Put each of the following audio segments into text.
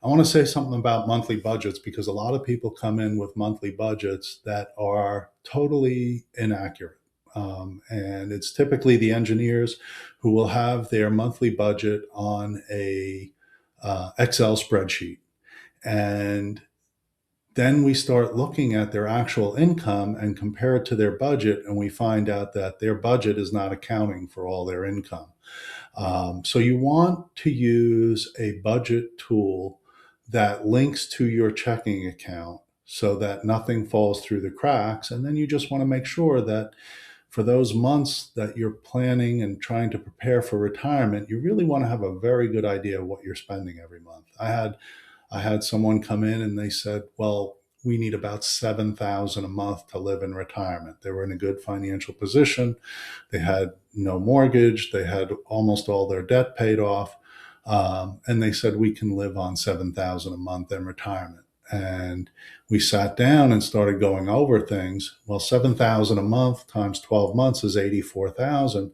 I want to say something about monthly budgets because a lot of people come in with monthly budgets that are totally inaccurate. And it's typically the engineers who will have their monthly budget on a Excel spreadsheet. And then we start looking at their actual income and compare it to their budget, and we find out that their budget is not accounting for all their income. So you want to use a budget tool that links to your checking account so that nothing falls through the cracks. And then you just want to make sure that for those months that you're planning and trying to prepare for retirement, you really want to have a very good idea of what you're spending every month. I had someone come in and they said, well, we need about 7,000 a month to live in retirement. They were in a good financial position. They had no mortgage. They had almost all their debt paid off. And they said, we can live on 7,000 a month in retirement. And we sat down and started going over things. Well, 7,000 a month times 12 months is 84,000.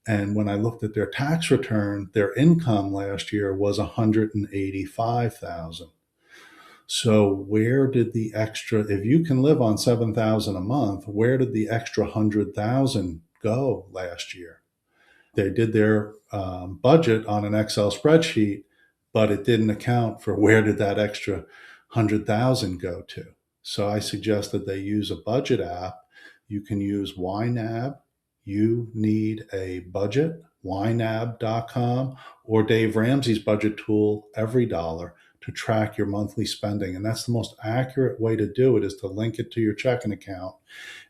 And when I looked at their tax return, their income last year was 185,000. So where did the extra, if you can live on 7,000 a month, where did the extra 100,000 go last year? They did their budget on an Excel spreadsheet, but it didn't account for where did that extra 100,000 go to. So I suggest that they use a budget app. You can use YNAB. You need a budget, ynab.com, or Dave Ramsey's budget tool, Every Dollar, to track your monthly spending. And that's the most accurate way to do it, is to link it to your checking account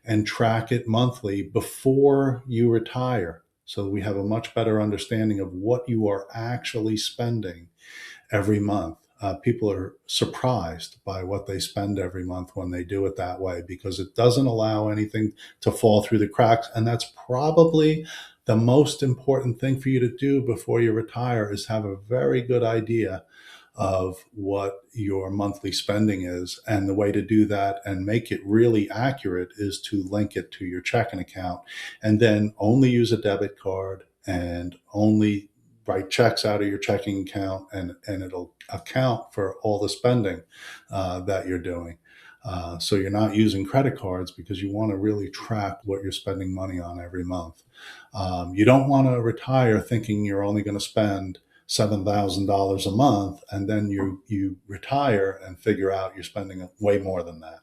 and track it monthly before you retire. So we have a much better understanding of what you are actually spending every month. People are surprised by what they spend every month when they do it that way, because it doesn't allow anything to fall through the cracks. And that's probably the most important thing for you to do before you retire, is have a very good idea of what your monthly spending is. And the way to do that and make it really accurate is to link it to your checking account, and then only use a debit card and only write checks out of your checking account, and it'll account for all the spending that you're doing. So you're not using credit cards, because you want to really track what you're spending money on every month. You don't want to retire thinking you're only going to spend $7,000 a month, and then you retire and figure out you're spending way more than that.